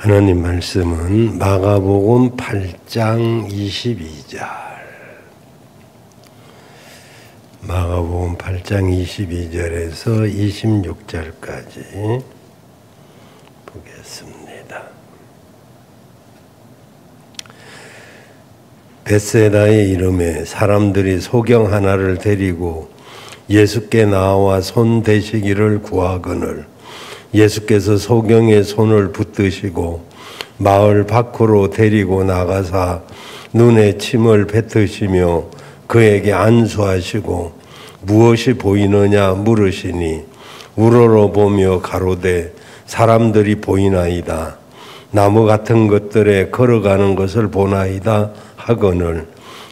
하나님 말씀은 마가복음 8장 22절. 마가복음 8장 22절에서 26절까지 보겠습니다. 벳세다의 이름에 사람들이 소경 하나를 데리고 예수께 나와 손 대시기를 구하거늘 예수께서 소경의 손을 붙드시고 마을 밖으로 데리고 나가사 눈에 침을 뱉으시며 그에게 안수하시고 무엇이 보이느냐 물으시니 우러러 보며 가로되 사람들이 보이나이다. 나무 같은 것들에 걸어가는 것을 보나이다 하거늘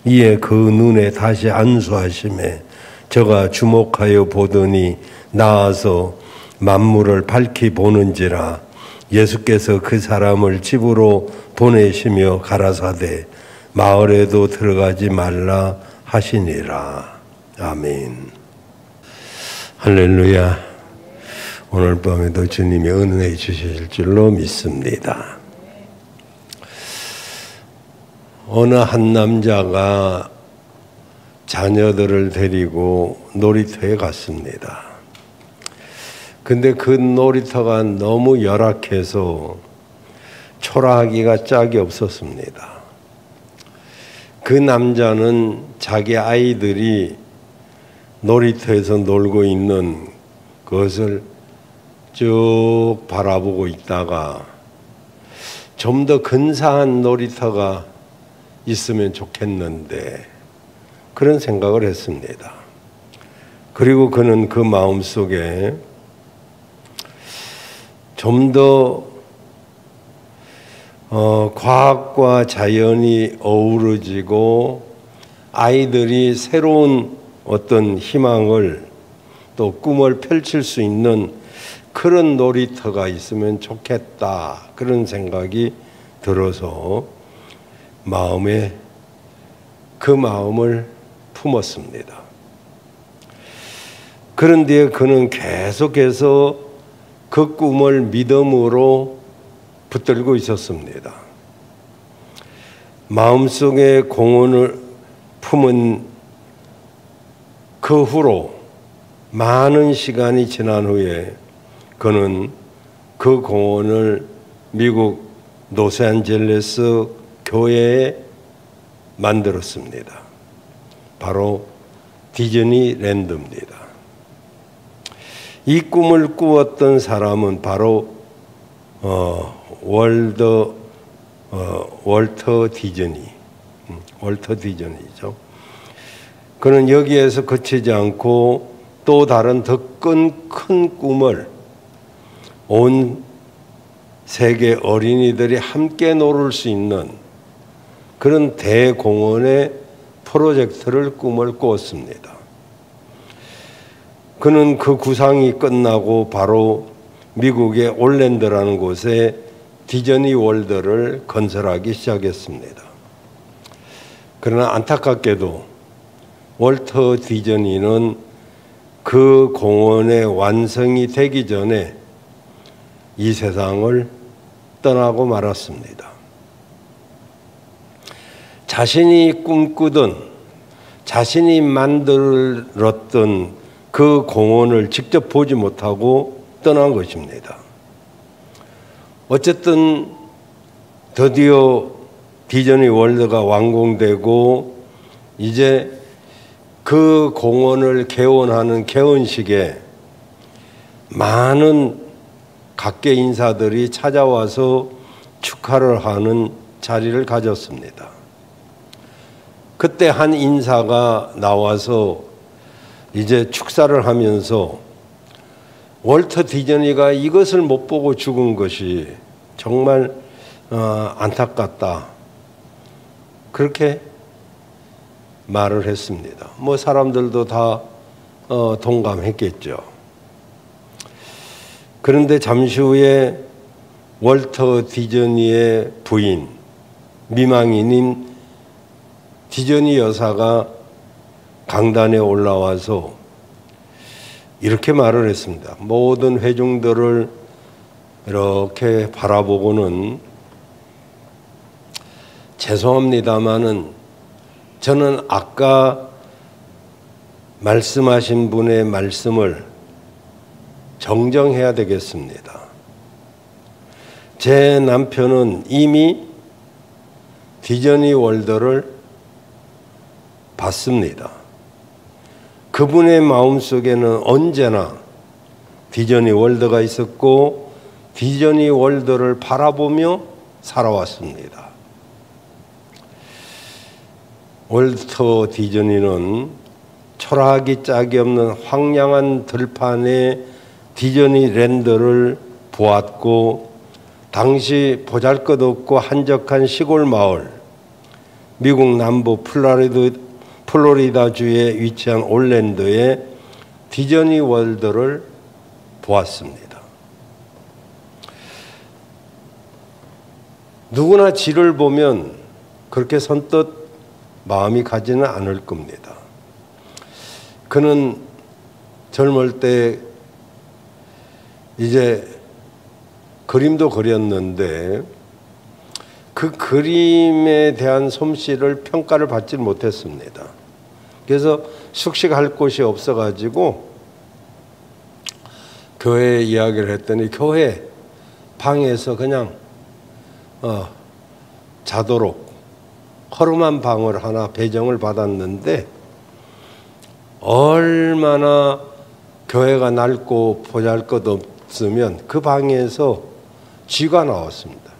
이에 그 눈에 다시 안수하심에 저가 주목하여 보더니 나아서 만물을 밝히 보는지라. 예수께서 그 사람을 집으로 보내시며 가라사대 마을에도 들어가지 말라 하시니라. 아멘. 할렐루야. 오늘 밤에도 주님이 은혜 주실 줄로 믿습니다. 어느 한 남자가 자녀들을 데리고 놀이터에 갔습니다. 근데 그 놀이터가 너무 열악해서 초라하기가 짝이 없었습니다. 그 남자는 자기 아이들이 놀이터에서 놀고 있는 그것을 쭉 바라보고 있다가 좀 더 근사한 놀이터가 있으면 좋겠는데 그런 생각을 했습니다. 그리고 그는 그 마음속에 좀 더 과학과 자연이 어우러지고 아이들이 새로운 어떤 희망을 또 꿈을 펼칠 수 있는 그런 놀이터가 있으면 좋겠다. 그런 생각이 들어서 마음에 그 마음을 품었습니다. 그런 뒤에 그는 계속해서 그 꿈을 믿음으로 붙들고 있었습니다. 마음속에 공헌을 품은 그 후로 많은 시간이 지난 후에 그는 그 공헌을 미국 로스앤젤레스 교회에 만들었습니다. 바로 디즈니랜드입니다. 이 꿈을 꾸었던 사람은 바로 월터 디즈니죠. 그는 여기에서 그치지 않고 또 다른 더 큰 꿈을 온 세계 어린이들이 함께 놀을 수 있는 그런 대공원의 프로젝트를 꿈을 꾸었습니다. 그는 그 구상이 끝나고 바로 미국의 올랜드라는 곳에 디즈니 월드를 건설하기 시작했습니다. 그러나 안타깝게도 월터 디즈니는 그 공원의 완성이 되기 전에 이 세상을 떠나고 말았습니다. 자신이 꿈꾸던 자신이 만들었던 그 공원을 직접 보지 못하고 떠난 것입니다. 어쨌든 드디어 디즈니 월드가 완공되고 이제 그 공원을 개원하는 개원식에 많은 각계 인사들이 찾아와서 축하를 하는 자리를 가졌습니다. 그때 한 인사가 나와서 이제 축사를 하면서 월터 디즈니가 이것을 못 보고 죽은 것이 정말 안타깝다. 그렇게 말을 했습니다. 뭐 사람들도 다 동감했겠죠. 그런데 잠시 후에 월터 디즈니의 부인, 미망인인 디즈니 여사가 강단에 올라와서 이렇게 말을 했습니다. 모든 회중들을 이렇게 바라보고는 죄송합니다마는 저는 아까 말씀하신 분의 말씀을 정정해야 되겠습니다. 제 남편은 이미 디즈니 월드를 봤습니다. 그분의 마음속에는 언제나 디즈니 월드가 있었고 디즈니 월드를 바라보며 살아왔습니다. 월터 디즈니는 초라하기 짝이 없는 황량한 들판의 디즈니랜드를 보았고 당시 보잘것없고 한적한 시골 마을 미국 남부 플로리다주에 위치한 올랜도의 디즈니 월드를 보았습니다. 누구나 지를 보면 그렇게 선뜻 마음이 가지는 않을 겁니다. 그는 젊을 때 이제 그림도 그렸는데 그 그림에 대한 솜씨를 평가를 받지 못했습니다. 그래서 숙식할 곳이 없어가지고 교회에 이야기를 했더니 교회 방에서 그냥 자도록 허름한 방을 하나 배정을 받았는데 얼마나 교회가 낡고 보잘것없으면 그 방에서 쥐가 나왔습니다.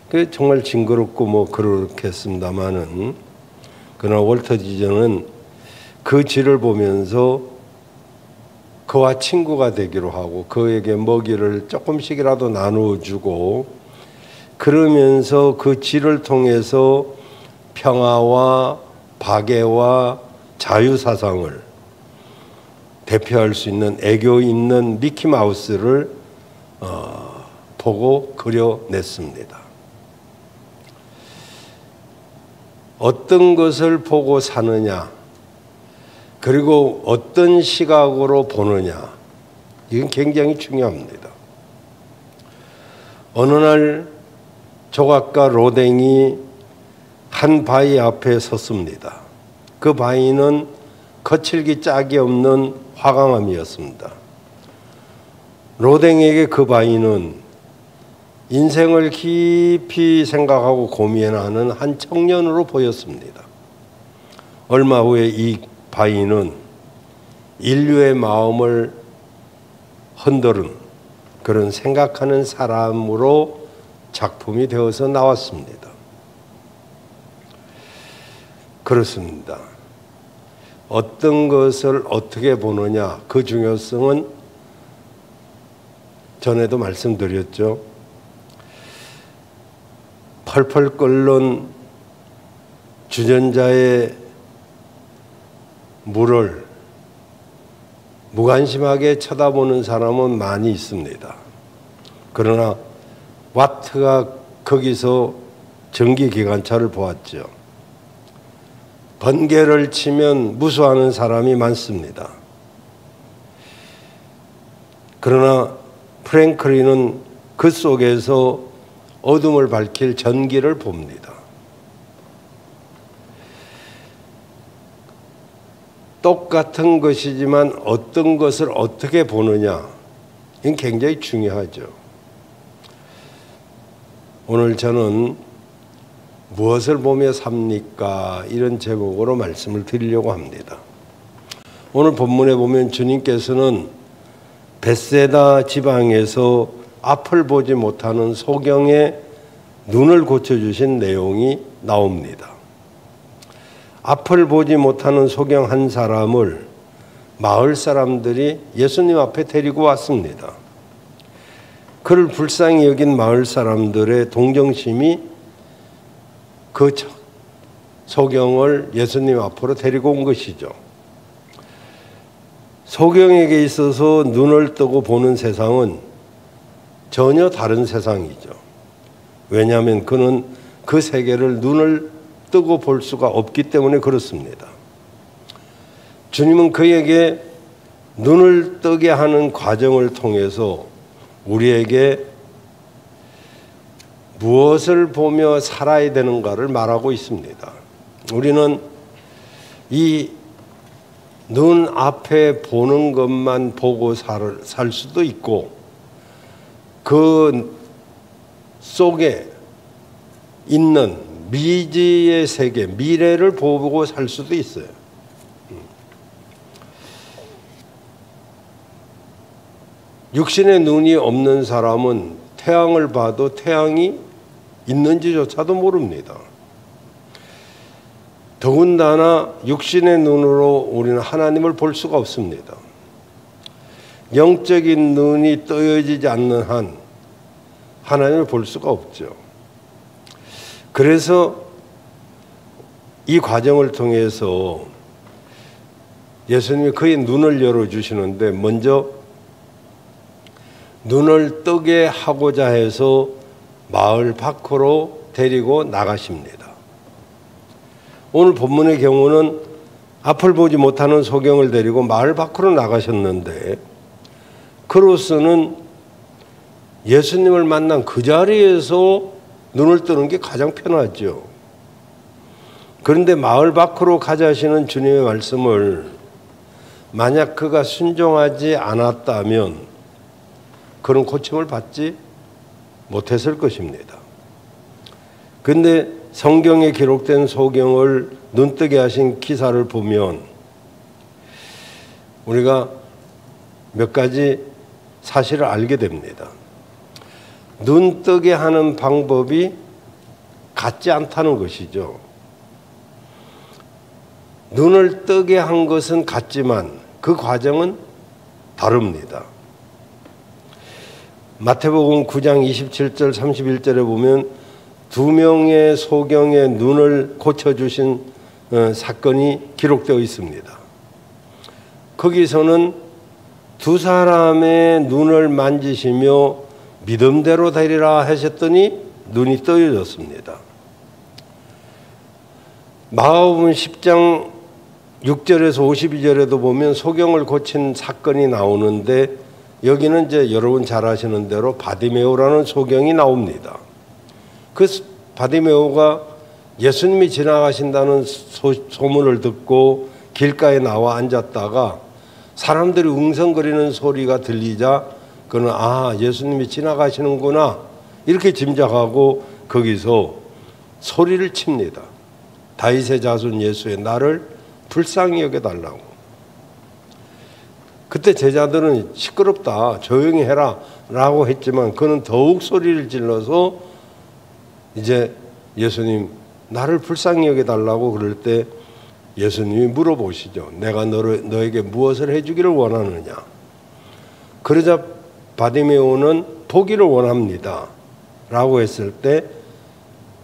그게 정말 징그럽고 뭐 그렇겠습니다마는 그러나 월터 디즈니는 그 쥐를 보면서 그와 친구가 되기로 하고 그에게 먹이를 조금씩이라도 나누어주고 그러면서 그 쥐를 통해서 평화와 박애와 자유사상을 대표할 수 있는 애교 있는 미키마우스를 보고 그려냈습니다. 어떤 것을 보고 사느냐 그리고 어떤 시각으로 보느냐 이건 굉장히 중요합니다. 어느 날 조각가 로댕이 한 바위 앞에 섰습니다. 그 바위는 거칠기 짝이 없는 화강암이었습니다. 로댕에게 그 바위는 인생을 깊이 생각하고 고민하는 한 청년으로 보였습니다. 얼마 후에 이 바위는 인류의 마음을 흔드는 그런 생각하는 사람으로 작품이 되어서 나왔습니다. 그렇습니다. 어떤 것을 어떻게 보느냐 그 중요성은 전에도 말씀드렸죠. 펄펄 끓는 주전자의 물을 무관심하게 쳐다보는 사람은 많이 있습니다. 그러나 와트가 거기서 전기기관차를 보았죠. 번개를 치면 무서워하는 사람이 많습니다. 그러나 프랭클린은 그 속에서 어둠을 밝힐 전기를 봅니다. 똑같은 것이지만 어떤 것을 어떻게 보느냐 이건 굉장히 중요하죠. 오늘 저는 무엇을 보며 삽니까? 이런 제목으로 말씀을 드리려고 합니다. 오늘 본문에 보면 주님께서는 벳세다 지방에서 앞을 보지 못하는 소경의 눈을 고쳐주신 내용이 나옵니다. 앞을 보지 못하는 소경 한 사람을 마을 사람들이 예수님 앞에 데리고 왔습니다. 그를 불쌍히 여긴 마을 사람들의 동정심이 그 소경을 예수님 앞으로 데리고 온 것이죠. 소경에게 있어서 눈을 뜨고 보는 세상은 전혀 다른 세상이죠. 왜냐하면 그는 그 세계를 눈을 뜨고 볼 수가 없기 때문에 그렇습니다. 주님은 그에게 눈을 뜨게 하는 과정을 통해서 우리에게 무엇을 보며 살아야 되는가를 말하고 있습니다. 우리는 이 눈 앞에 보는 것만 보고 살 수도 있고 그 속에 있는 미지의 세계, 미래를 보고 살 수도 있어요. 육신의 눈이 없는 사람은 태양을 봐도 태양이 있는지조차도 모릅니다. 더군다나 육신의 눈으로 우리는 하나님을 볼 수가 없습니다. 영적인 눈이 떠여지지 않는 한 하나님을 볼 수가 없죠. 그래서 이 과정을 통해서 예수님이 그의 눈을 열어주시는데 먼저 눈을 뜨게 하고자 해서 마을 밖으로 데리고 나가십니다. 오늘 본문의 경우는 앞을 보지 못하는 소경을 데리고 마을 밖으로 나가셨는데 그로서는 예수님을 만난 그 자리에서 눈을 뜨는 게 가장 편하죠. 그런데 마을 밖으로 가자시는 주님의 말씀을 만약 그가 순종하지 않았다면 그런 고침을 받지 못했을 것입니다. 그런데 성경에 기록된 소경을 눈뜨게 하신 기사를 보면 우리가 몇 가지 사실을 알게 됩니다. 눈뜨게 하는 방법이 같지 않다는 것이죠. 눈을 뜨게 한 것은 같지만 그 과정은 다릅니다. 마태복음 9장 27절 31절에 보면 두 명의 소경의 눈을 고쳐주신 사건이 기록되어 있습니다. 거기서는 두 사람의 눈을 만지시며 믿음대로 되리라 하셨더니 눈이 떠여졌습니다. 마가복음 10장 6절에서 52절에도 보면 소경을 고친 사건이 나오는데 여기는 이제 여러분 잘 아시는 대로 바디메오라는 소경이 나옵니다. 그 바디메오가 예수님이 지나가신다는 소문을 듣고 길가에 나와 앉았다가 사람들이 웅성거리는 소리가 들리자 그는 예수님이 지나가시는구나 이렇게 짐작하고 거기서 소리를 칩니다. 다윗의 자손 예수의 나를 불쌍히 여겨달라고. 그때 제자들은 시끄럽다 조용히 해라 라고 했지만 그는 더욱 소리를 질러서 이제 예수님 나를 불쌍히 여겨달라고 그럴 때 예수님이 물어보시죠. 내가 너에게 무엇을 해주기를 원하느냐. 그러자 바디메오는 보기를 원합니다 라고 했을 때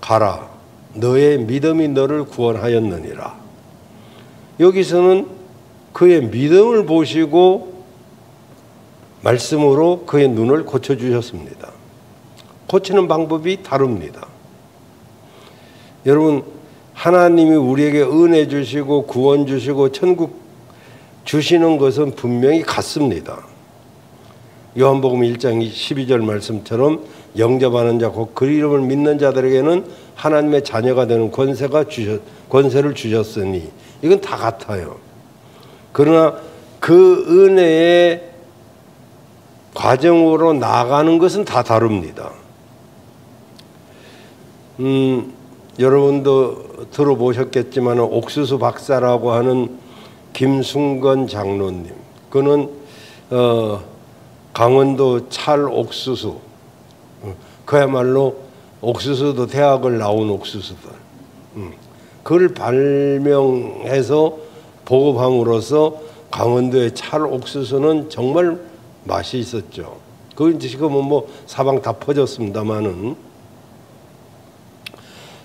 가라 너의 믿음이 너를 구원하였느니라. 여기서는 그의 믿음을 보시고 말씀으로 그의 눈을 고쳐주셨습니다. 고치는 방법이 다릅니다. 여러분 하나님이 우리에게 은혜 주시고 구원 주시고 천국 주시는 것은 분명히 같습니다. 요한복음 1장 12절 말씀처럼 영접하는 자 곧 그 이름을 믿는 자들에게는 하나님의 자녀가 되는 권세를 주셨으니 이건 다 같아요. 그러나 그 은혜의 과정으로 나아가는 것은 다 다릅니다. 여러분도 들어보셨겠지만 옥수수 박사라고 하는 김순건 장로님, 그는 강원도 찰옥수수, 그야말로 옥수수도 대학을 나온 옥수수들, 그걸 발명해서 보급함으로써 강원도의 찰옥수수는 정말 맛이 있었죠. 그건 지금은 뭐 사방 다 퍼졌습니다만은.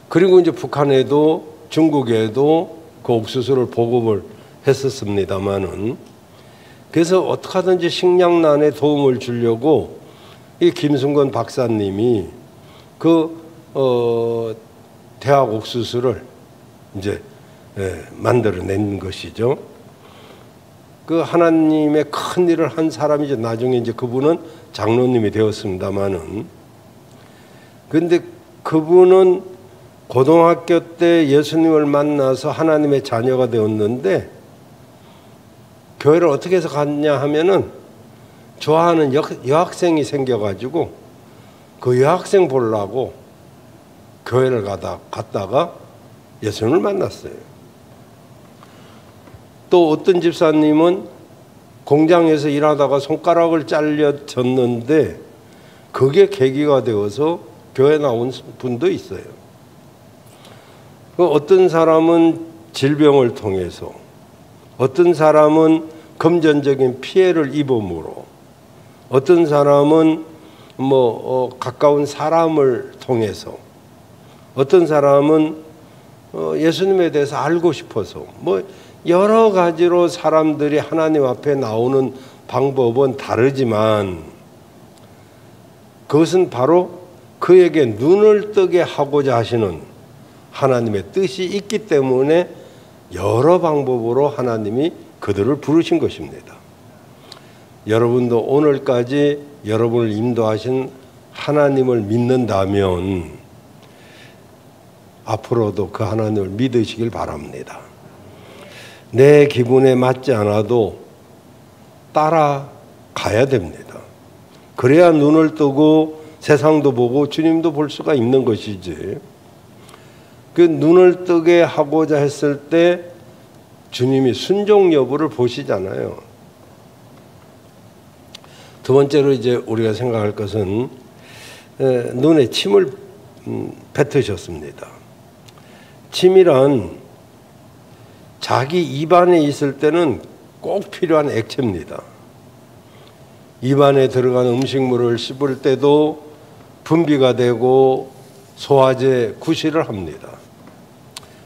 그리고 이제 북한에도 중국에도 그 옥수수를 보급을 했었습니다만은 그래서 어떻게 하든지 식량난에 도움을 주려고 이 김순건 박사님이 그 대학 옥수수를 이제 만들어낸 것이죠. 그 하나님의 큰 일을 한 사람이죠. 나중에 이제 그분은 장로님이 되었습니다마는. 근데 그분은 고등학교 때 예수님을 만나서 하나님의 자녀가 되었는데 교회를 어떻게 해서 갔냐 하면은 좋아하는 여학생이 생겨가지고 그 여학생 보려고 교회를 갔다가 예수님을 만났어요. 또 어떤 집사님은 공장에서 일하다가 손가락을 잘려졌는데 그게 계기가 되어서 교회 나온 분도 있어요. 어떤 사람은 질병을 통해서, 어떤 사람은 금전적인 피해를 입음으로, 어떤 사람은 가까운 사람을 통해서, 어떤 사람은 예수님에 대해서 알고 싶어서, 여러 가지로 사람들이 하나님 앞에 나오는 방법은 다르지만 그것은 바로 그에게 눈을 뜨게 하고자 하시는 하나님의 뜻이 있기 때문에 여러 방법으로 하나님이 그들을 부르신 것입니다. 여러분도 오늘까지 여러분을 인도하신 하나님을 믿는다면 앞으로도 그 하나님을 믿으시길 바랍니다. 내 기분에 맞지 않아도 따라가야 됩니다. 그래야 눈을 뜨고 세상도 보고 주님도 볼 수가 있는 것이지. 그 눈을 뜨게 하고자 했을 때 주님이 순종 여부를 보시잖아요. 두 번째로 이제 우리가 생각할 것은 눈에 침을 뱉으셨습니다. 침이란 자기 입안에 있을 때는 꼭 필요한 액체입니다. 입안에 들어간 음식물을 씹을 때도 분비가 되고 소화제 구실을 합니다.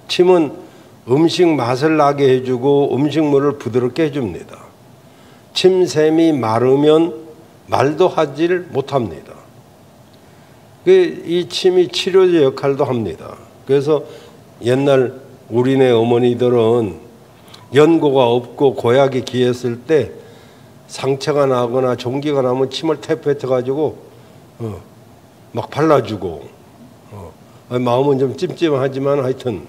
침은 음식 맛을 나게 해주고 음식물을 부드럽게 해줍니다. 침샘이 마르면 말도 하질 못합니다. 이 침이 치료제 역할도 합니다. 그래서 옛날 우리네 어머니들은 연고가 없고 고약이 귀했을 때 상처가 나거나 종기가 나면 침을 뱉어가지고 막 발라주고 마음은 좀 찜찜하지만 하여튼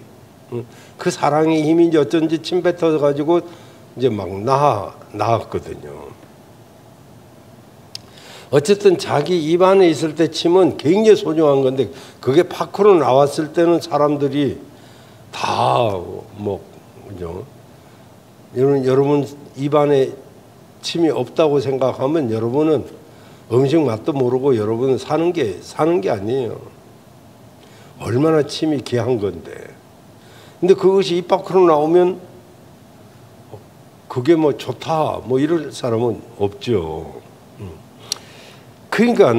그 사랑의 힘인지 어쩐지 침 뱉어가지고 이제 막 나았거든요. 어쨌든 자기 입안에 있을 때 침은 굉장히 소중한 건데 그게 밖으로 나왔을 때는 사람들이 다 그죠? 여러분 입안에 침이 없다고 생각하면 여러분은 음식 맛도 모르고 여러분은 사는 게 아니에요. 얼마나 침이 귀한 건데. 근데 그것이 입 밖으로 나오면 그게 좋다 이럴 사람은 없죠. 그러니까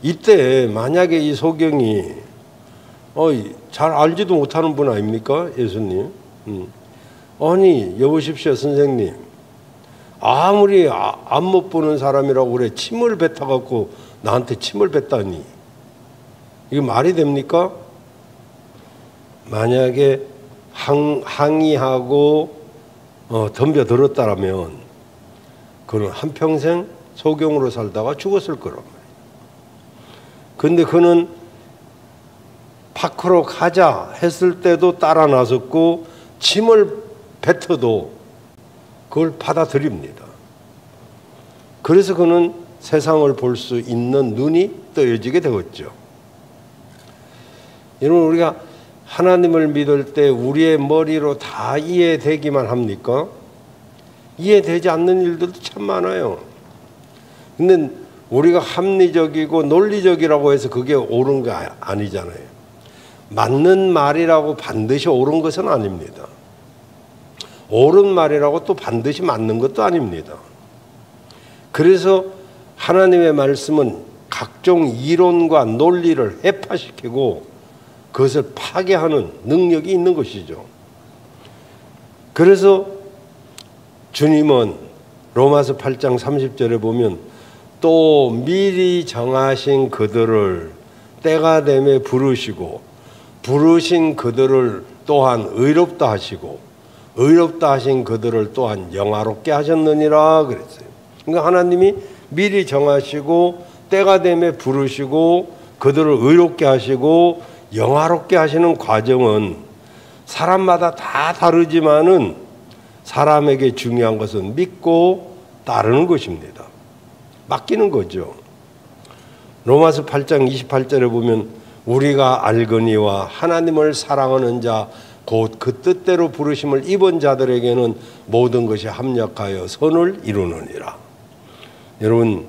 이때 만약에 이 소경이 잘 알지도 못하는 분 아닙니까? 예수님. 아니 여보십시오 선생님. 아무리 안 못 보는 사람이라고 그래 침을 뱉어갖고 나한테 침을 뱉다니. 이게 말이 됩니까? 만약에 항의하고 덤벼들었다라면 그는 한평생 소경으로 살다가 죽었을 거란 말이에요. 근데 그는 밖으로 가자 했을 때도 따라 나섰고 침을 뱉어도 그걸 받아들입니다. 그래서 그는 세상을 볼 수 있는 눈이 떠여지게 되었죠. 여러분 우리가 하나님을 믿을 때 우리의 머리로 다 이해되기만 합니까? 이해되지 않는 일들도 참 많아요. 근데 우리가 합리적이고 논리적이라고 해서 그게 옳은 게 아니잖아요. 맞는 말이라고 반드시 옳은 것은 아닙니다. 옳은 말이라고 또 반드시 맞는 것도 아닙니다. 그래서 하나님의 말씀은 각종 이론과 논리를 해파시키고 그것을 파괴하는 능력이 있는 것이죠. 그래서 주님은 로마서 8장 30절에 보면 또 미리 정하신 그들을 때가 되매 부르시고 부르신 그들을 또한 의롭다 하시고 의롭다 하신 그들을 또한 영화롭게 하셨느니라 그랬어요. 그러니까 하나님이 미리 정하시고 때가 되면 부르시고 그들을 의롭게 하시고 영화롭게 하시는 과정은 사람마다 다 다르지만은 사람에게 중요한 것은 믿고 따르는 것입니다. 맡기는 거죠. 로마서 8장 28절에 보면 우리가 알거니와 하나님을 사랑하는 자 곧 그 뜻대로 부르심을 입은 자들에게는 모든 것이 합력하여 선을 이루느니라. 여러분,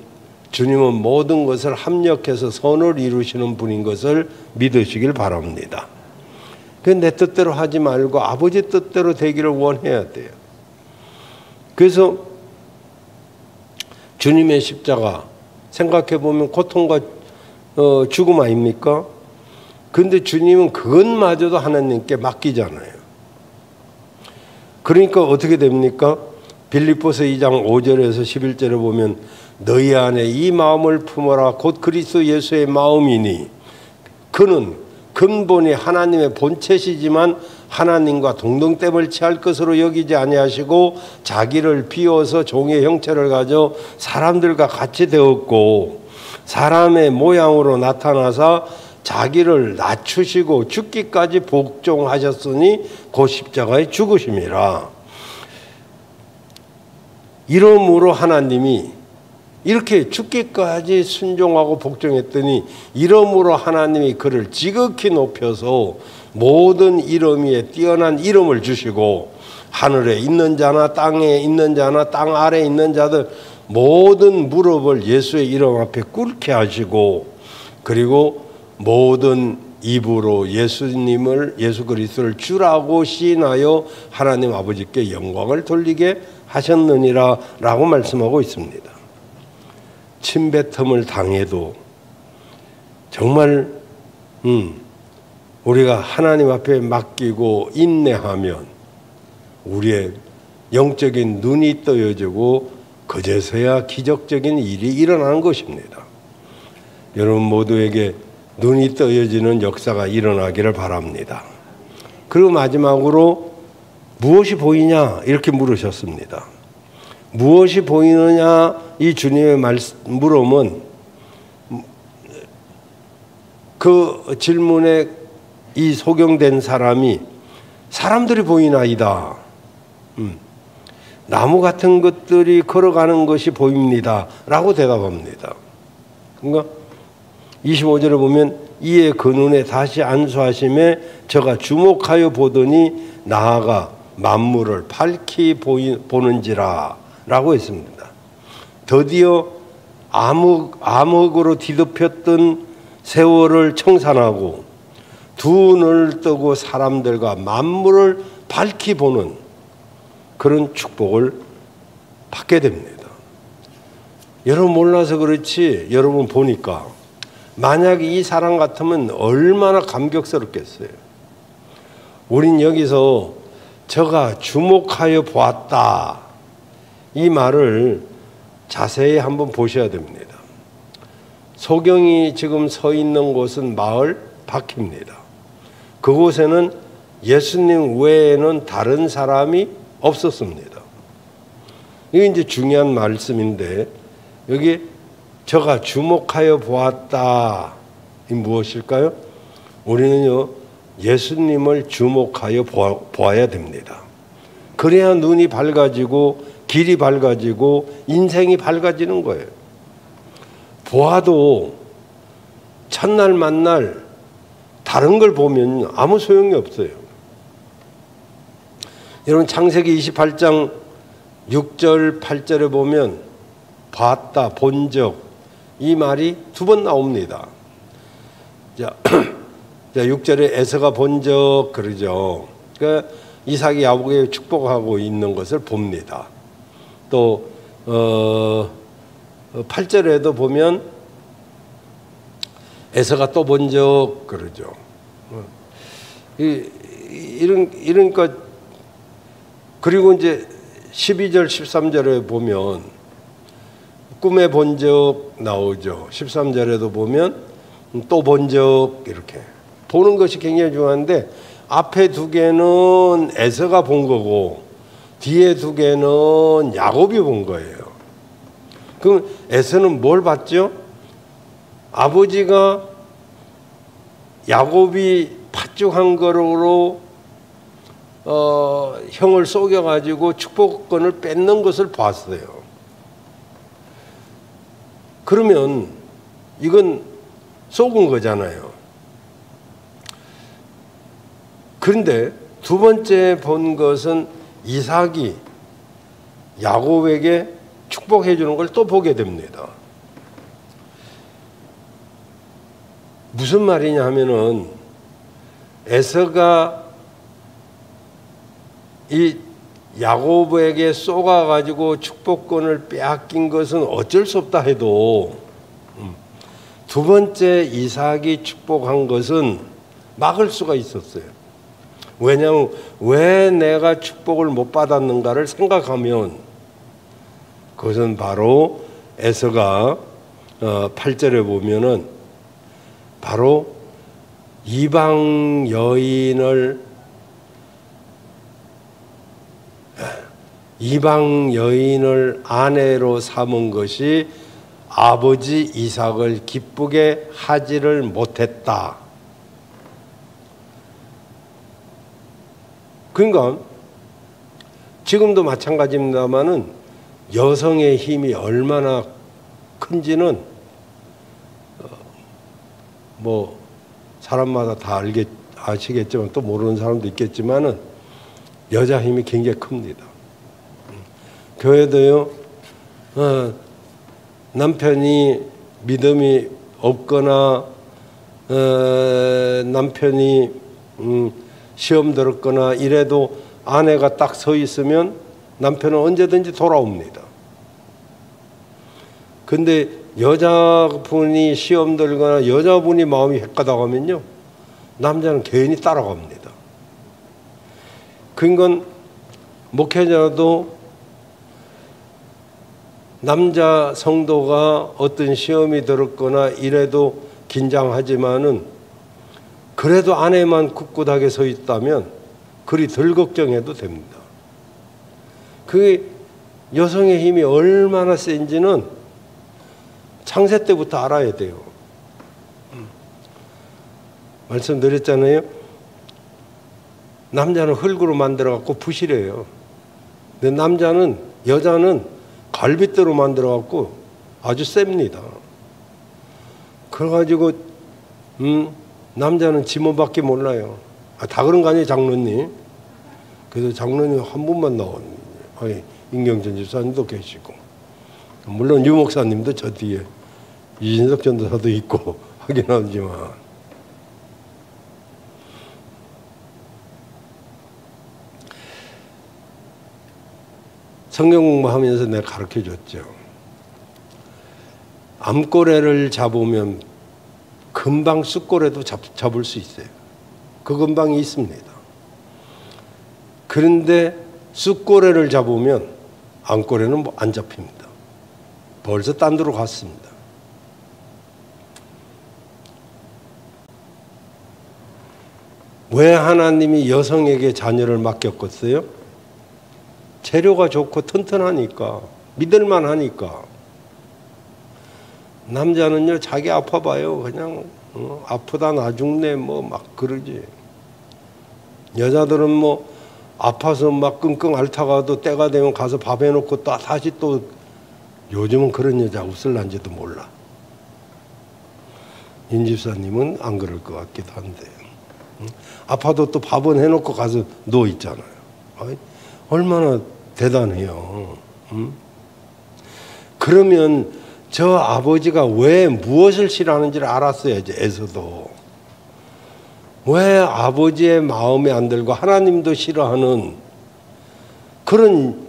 주님은 모든 것을 합력해서 선을 이루시는 분인 것을 믿으시길 바랍니다. 내 뜻대로 하지 말고 아버지 뜻대로 되기를 원해야 돼요. 그래서 주님의 십자가 생각해 보면 고통과 죽음 아닙니까? 근데 주님은 그것마저도 하나님께 맡기잖아요. 그러니까 어떻게 됩니까? 빌립보서 2장 5절에서 11절에 보면 너희 안에 이 마음을 품어라 곧 그리스도 예수의 마음이니 그는 근본이 하나님의 본체시지만 하나님과 동등됨을 취할 것으로 여기지 아니하시고 자기를 비워서 종의 형체를 가져 사람들과 같이 되었고 사람의 모양으로 나타나사 자기를 낮추시고 죽기까지 복종하셨으니 곧 십자가에 죽으심이라. 이러므로 하나님이 이렇게 죽기까지 순종하고 복종했더니 이러므로 하나님이 그를 지극히 높여서 모든 이름 위에 뛰어난 이름을 주시고 하늘에 있는 자나 땅에 있는 자나 땅 아래에 있는 자들 모든 무릎을 예수의 이름 앞에 꿇게 하시고 그리고 모든 입으로 예수 그리스도를 주라고 시인하여 하나님 아버지께 영광을 돌리게 하셨느니라 라고 말씀하고 있습니다. 침뱉음을 당해도 정말 우리가 하나님 앞에 맡기고 인내하면 우리의 영적인 눈이 떠여지고 그제서야 기적적인 일이 일어나는 것입니다. 여러분 모두에게 눈이 떠여지는 역사가 일어나기를 바랍니다. 그리고 마지막으로 무엇이 보이냐 이렇게 물으셨습니다. 무엇이 보이느냐 이 주님의 물음은 그 질문에 이 소경된 사람이 사람들이 보이나이다. 나무 같은 것들이 걸어가는 것이 보입니다. 라고 대답합니다. 그러니까 25절에 보면 이에 그 눈에 다시 안수하심에 저가 주목하여 보더니 나아가 만물을 밝히 보는지라 라고 했습니다. 드디어 암흑으로 뒤덮였던 세월을 청산하고 두 눈을 뜨고 사람들과 만물을 밝히 보는 그런 축복을 받게 됩니다. 여러분 몰라서 그렇지 여러분 보니까 만약 이 사람 같으면 얼마나 감격스럽겠어요. 우린 여기서 저가 주목하여 보았다 이 말을 자세히 한번 보셔야 됩니다. 소경이 지금 서 있는 곳은 마을 밖입니다. 그곳에는 예수님 외에는 다른 사람이 없었습니다. 이게 이제 중요한 말씀인데 여기 저가 주목하여 보았다. 이 무엇일까요? 우리는요 예수님을 주목하여 보아야 됩니다. 그래야 눈이 밝아지고 길이 밝아지고 인생이 밝아지는 거예요. 보아도 첫날 만날 다른 걸 보면 아무 소용이 없어요. 여러분 창세기 28장 6절 8절에 보면 봤다 본 적 이 말이 두 번 나옵니다. 자 6절에 에서가 본 적 그러죠. 그러니까 이삭이 야곱에게 축복하고 있는 것을 봅니다. 또 8절에도 보면 에서가 또 본 적 그러죠. 이러니까 그리고 이제 12절 13절에 보면 꿈에 본 적 나오죠. 13절에도 보면 또 본 적 이렇게 보는 것이 굉장히 중요한데 앞에 두 개는 에서가 본 거고 뒤에 두 개는 야곱이 본 거예요. 그럼 에서는 뭘 봤죠? 아버지가 야곱이 팥죽 거로 형을 속여가지고 축복권을 뺏는 것을 봤어요. 그러면 이건 속은 거잖아요. 그런데 두 번째 본 것은 이삭이 야곱에게 축복해 주는 걸 또 보게 됩니다. 무슨 말이냐 하면은 에서가 이 야곱에게 쏘가가지고 축복권을 빼앗긴 것은 어쩔 수 없다 해도 두 번째 이삭이 축복한 것은 막을 수가 있었어요. 왜냐하면 왜 내가 축복을 못 받았는가를 생각하면 그것은 바로 에서가 8절에 보면은 바로 이방 여인을 아내로 삼은 것이 아버지 이삭을 기쁘게 하지를 못했다. 그러니까 지금도 마찬가지입니다만은 여성의 힘이 얼마나 큰지는 뭐 사람마다 다 아시겠지만 또 모르는 사람도 있겠지만은 여자 힘이 굉장히 큽니다. 교회도요, 남편이 믿음이 없거나 남편이 시험 들었거나 이래도 아내가 딱 서 있으면 남편은 언제든지 돌아옵니다. 근데 여자분이 시험 들거나 여자분이 마음이 헷가닥하면요, 남자는 괜히 따라갑니다. 그러니까 목회자도 남자 성도가 어떤 시험이 들었거나 이래도 긴장하지만은 그래도 아내만 꿋꿋하게 서 있다면 그리 덜 걱정해도 됩니다. 그 여성의 힘이 얼마나 센지는 창세 때부터 알아야 돼요. 말씀드렸잖아요. 남자는 흙으로 만들어갖고 부실해요. 근데 여자는 갈빗대로 만들어갖고 아주 셉니다. 그래가지고 남자는 지문밖에 몰라요. 다 그런 거 아니에요, 장로님? 그래서 장로님 한 분만 나왔는데, 임경전 집사님도 계시고, 물론 유 목사님도 저 뒤에 이진석 전도사도 있고 하긴 하지만, 성경 공부하면서 내가 가르쳐 줬죠. 암꼬레를 잡으면 금방 쑥꼬레도 잡을 수 있어요. 그 금방이 있습니다. 그런데 쑥꼬레를 잡으면 암꼬레는 안 잡힙니다. 벌써 딴 데로 갔습니다. 왜 하나님이 여성에게 자녀를 맡겼겠어요? 재료가 좋고 튼튼하니까, 믿을만 하니까. 남자는요, 자기 아파봐요. 그냥 아프다 나 죽네 뭐 막 그러지. 여자들은 뭐 아파서 막 끙끙 앓다가도 때가 되면 가서 밥 해놓고 또 다시 또, 요즘은 그런 여자 없을란지도 몰라. 임 집사님은 안 그럴 것 같기도 한데, 아파도 또 밥은 해놓고 가서 누워 있잖아요. 얼마나 대단해요. 그러면 저 아버지가 왜 무엇을 싫어하는지를 알았어야지. 에서도 왜 아버지의 마음에 안 들고 하나님도 싫어하는 그런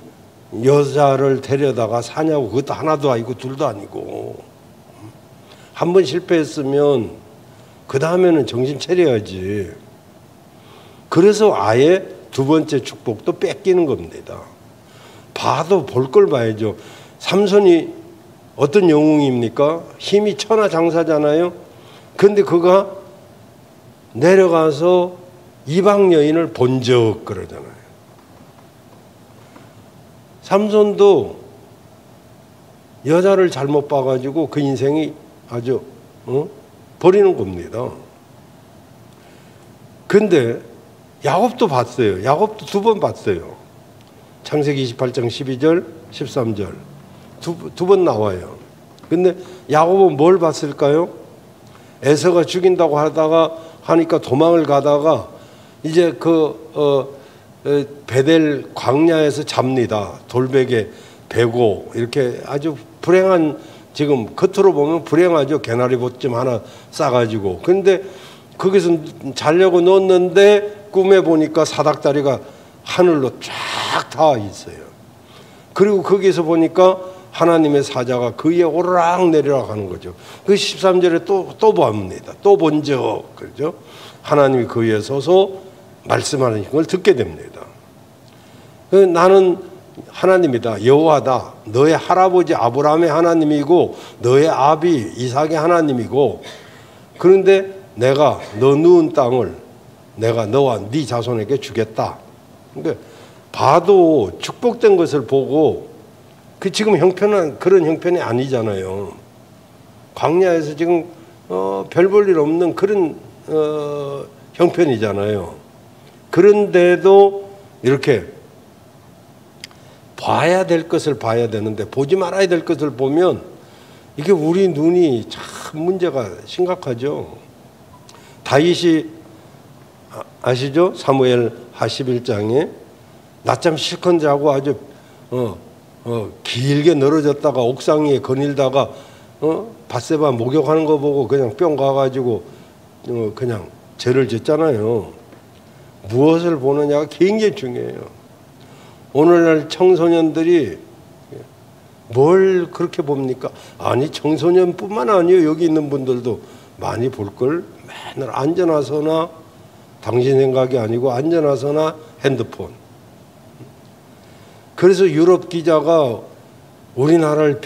여자를 데려다가 사냐고. 그것도 하나도 아니고 둘도 아니고. 한 번 실패했으면 그 다음에는 정신 차려야지. 그래서 아예 두 번째 축복도 뺏기는 겁니다. 봐도 볼 걸 봐야죠. 삼손이 어떤 영웅입니까? 힘이 천하장사잖아요. 그런데 그가 내려가서 이방 여인을 본 적 그러잖아요. 삼손도 여자를 잘못 봐가지고 그 인생이 아주 버리는 겁니다. 근데 야곱도 봤어요. 야곱도 2번 봤어요. 창세기 28장 12절 13절 두 번 나와요. 근데 야곱은 뭘 봤을까요? 에서가 죽인다고 하니까 도망을 가다가 이제 베델 광야에서 잡니다. 돌베개 베고 이렇게 아주 불행한, 지금 겉으로 보면 불행하죠. 개나리 보쯤 하나 싸가지고. 근데 거기서 자려고 넣었는데 꿈에 보니까 사닥다리가 하늘로 쫙 닿아 있어요. 그리고 거기서 보니까 하나님의 사자가 그 위에 오르락 내리락 하는 거죠. 그 13절에 또 봅니다. 또 본 적, 그렇죠? 하나님이 그 위에 서서 말씀하는 걸 듣게 됩니다. 나는 하나님이다, 여호와다, 너의 할아버지 아브라함의 하나님이고 너의 아비 이삭의 하나님이고, 그런데 내가 너 누운 땅을 내가 너와 네 자손에게 주겠다. 그러니까 봐도 축복된 것을 보고, 그 지금 형편은 그런 형편이 아니잖아요. 광야에서 지금 별 볼 일 없는 그런 형편이잖아요. 그런데도 이렇게 봐야 될 것을 봐야 되는데 보지 말아야 될 것을 보면 이게 우리 눈이 참 문제가 심각하죠. 다윗이 아시죠? 사무엘 하 11장에 낮잠 실컷 자고 아주 길게 늘어졌다가 옥상 위에 거닐다가 밧세바 목욕하는 거 보고 그냥 뿅 가가지고 그냥 죄를 짓잖아요. 무엇을 보느냐가 굉장히 중요해요. 오늘날 청소년들이 뭘 그렇게 봅니까? 아니, 청소년뿐만 아니에요. 여기 있는 분들도 많이 볼 걸. 맨날 앉아나서나, 당신 생각이 아니고 앉아나서나 핸드폰. 그래서 유럽 기자가 우리나라를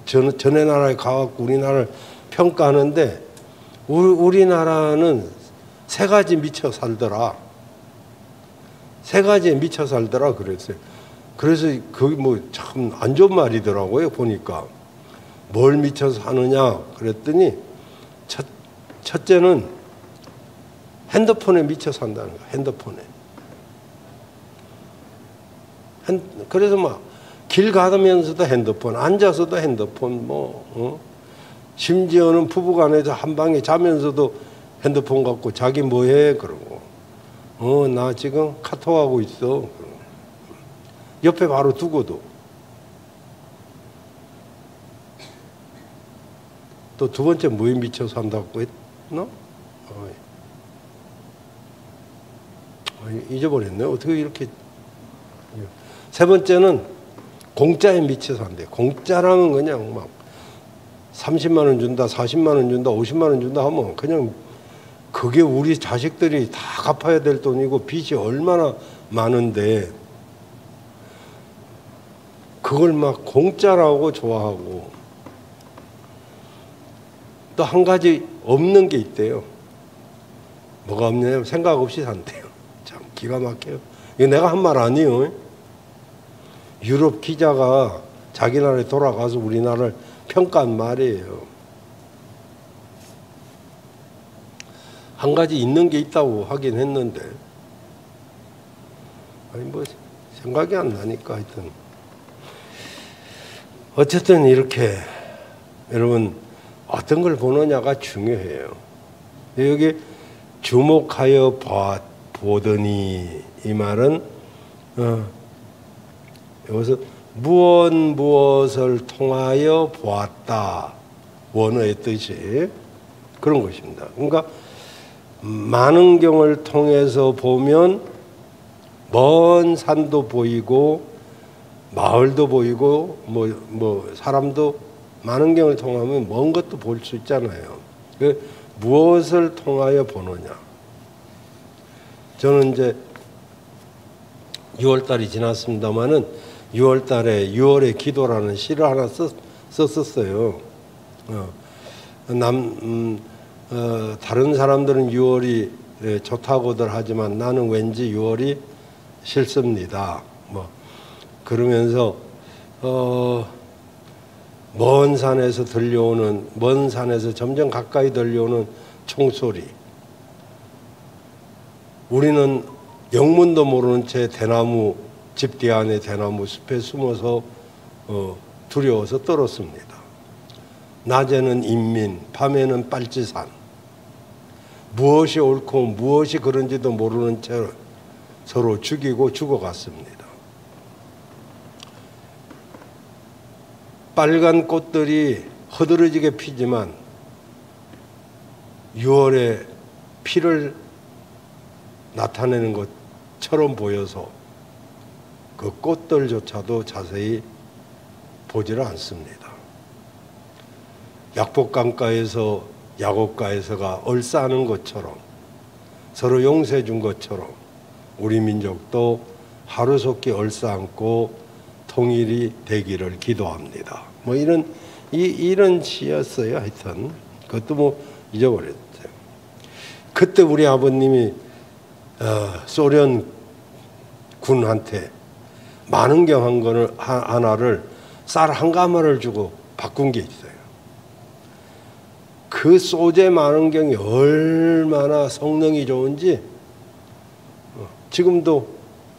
전에 나라에 가갖고 우리나라를 평가하는데, 우리나라는 3가지 미쳐 살더라. 3가지에 미쳐 살더라 그랬어요. 그래서 그게 뭐 참 안 좋은 말이더라고요. 보니까 뭘 미쳐 사느냐 그랬더니 첫째는 핸드폰에 미쳐 산다는 거예요. 핸드폰에. 그래서 막 길 가면서도 핸드폰, 앉아서도 핸드폰, 심지어는 부부간에서 한 방에 자면서도 핸드폰 갖고 자기 뭐해 그러고, 나 지금 카톡하고 있어. 옆에 바로 두고도. 또 2번째 뭐에 미쳐 산다고 했나? 잊어버렸네. 어떻게 이렇게. 3번째는 공짜에 미쳐 산대. 공짜라면 그냥 막 30만 원 준다, 40만 원 준다, 50만 원 준다 하면 그냥 그게 우리 자식들이 다 갚아야 될 돈이고 빚이 얼마나 많은데 그걸 막 공짜라고 좋아하고. 또 한 가지 없는 게 있대요. 뭐가 없냐면 생각 없이 산대요. 참 기가 막혀요. 이거 내가 한 말 아니에요. 유럽 기자가 자기 나라에 돌아가서 우리나라를 평가한 말이에요. 한 가지 있는 게 있다고 하긴 했는데, 아니 뭐 생각이 안 나니까 하여튼. 어쨌든 이렇게 여러분 어떤 걸 보느냐가 중요해요. 여기 주목하여 보더니 이 말은 여기서 무엇을 통하여 보았다, 원어의 뜻이 그런 것입니다. 그러니까 만원경을 통해서 보면 먼 산도 보이고 마을도 보이고 뭐 사람도 만원경을 통하면 먼 것도 볼 수 있잖아요. 무엇을 통하여 보느냐. 저는 이제 6월달이 지났습니다마는 6월달에 6월의 기도라는 시를 하나 썼었어요. 다른 사람들은 6월이 좋다고들 하지만 나는 왠지 6월이 싫습니다. 뭐 그러면서 먼 산에서 점점 가까이 들려오는 총소리. 우리는 영문도 모르는 채 대나무 집 뒤 안에 대나무 숲에 숨어서 두려워서 떨었습니다. 낮에는 인민, 밤에는 빨치산. 무엇이 옳고 무엇이 그런지도 모르는 채 서로 죽이고 죽어갔습니다. 빨간 꽃들이 허드러지게 피지만 6월에 피를 나타내는 것처럼 보여서 그 꽃들조차도 자세히 보지를 않습니다. 약복강가에서 야곡가에서가 얼싸는 것처럼 서로 용서해 준 것처럼 우리 민족도 하루속히 얼싸안고 통일이 되기를 기도합니다. 뭐 이런 시였어요. 하여튼 그것도 뭐 잊어버렸어요. 그때 우리 아버님이 소련 군한테 만원경 한 거를 하나를 쌀 한 가마를 주고 바꾼 게 있어요. 그 소재 만원경이 얼마나 성능이 좋은지 지금도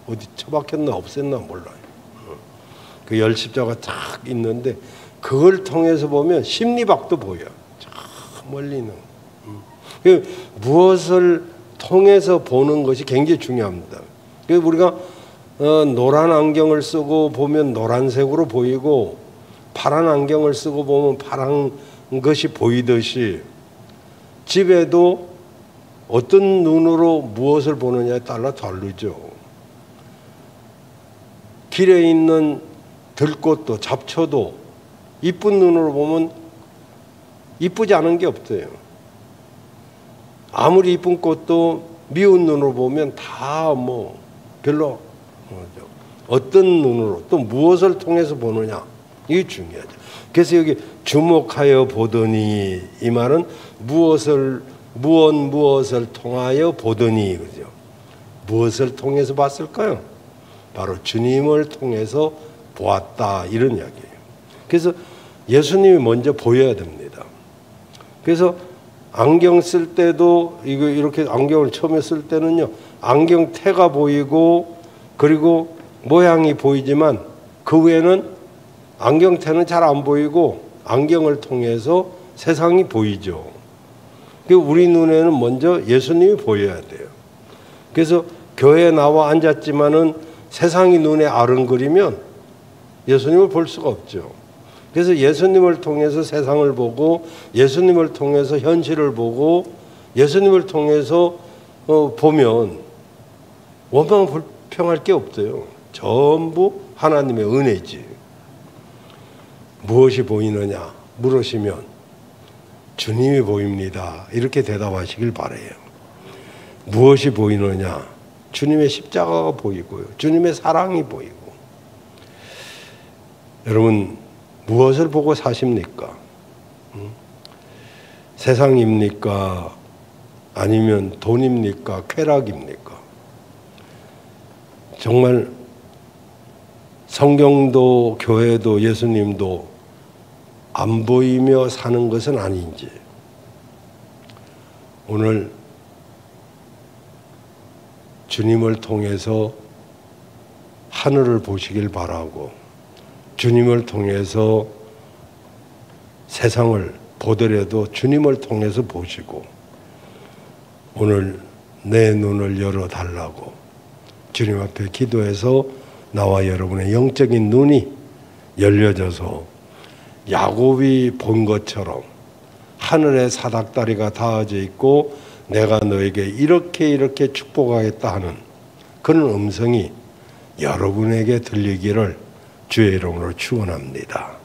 어디 처박혔나 없앴나 몰라요. 그 열십자가 탁 있는데 그걸 통해서 보면 심리박도 보여. 저 멀리 있는. 무엇을 통해서 보는 것이 굉장히 중요합니다. 우리가 노란 안경을 쓰고 보면 노란색으로 보이고 파란 안경을 쓰고 보면 파란 것이 보이듯이 집에도 어떤 눈으로 무엇을 보느냐에 따라 다르죠. 길에 있는 들꽃도 잡초도 이쁜 눈으로 보면 이쁘지 않은 게 없어요. 아무리 이쁜 꽃도 미운 눈으로 보면 다 뭐 별로 어떤 눈으로 또 무엇을 통해서 보느냐 이게 중요하죠. 그래서 여기 주목하여 보더니 이 말은 무엇을 통하여 보더니 그죠? 무엇을 통해서 봤을까요? 바로 주님을 통해서 보았다 이런 이야기예요. 그래서 예수님이 먼저 보여야 됩니다. 그래서 안경 쓸 때도 이거 이렇게 안경을 처음에 쓸 때는요 안경테가 보이고 그리고 모양이 보이지만 그 외에는 안경테는 잘 안 보이고 안경을 통해서 세상이 보이죠. 우리 눈에는 먼저 예수님이 보여야 돼요. 그래서 교회에 나와 앉았지만은 세상이 눈에 아른거리면 예수님을 볼 수가 없죠. 그래서 예수님을 통해서 세상을 보고 예수님을 통해서 현실을 보고 예수님을 통해서 보면 원망 불평할 게 없어요. 전부 하나님의 은혜지. 무엇이 보이느냐 물으시면 주님이 보입니다. 이렇게 대답하시길 바라요. 무엇이 보이느냐 주님의 십자가가 보이고요. 주님의 사랑이 보이고. 여러분 무엇을 보고 사십니까? 세상입니까? 아니면 돈입니까? 쾌락입니까? 정말 성경도 교회도 예수님도 안 보이며 사는 것은 아닌지 오늘 주님을 통해서 하늘을 보시길 바라고 주님을 통해서 세상을 보더라도 주님을 통해서 보시고 오늘 내 눈을 열어달라고 주님 앞에 기도해서 나와 여러분의 영적인 눈이 열려져서 야곱이 본 것처럼 하늘에 사닥다리가 닿아져 있고 내가 너에게 이렇게 축복하겠다 하는 그런 음성이 여러분에게 들리기를 주의 이름으로 축원합니다.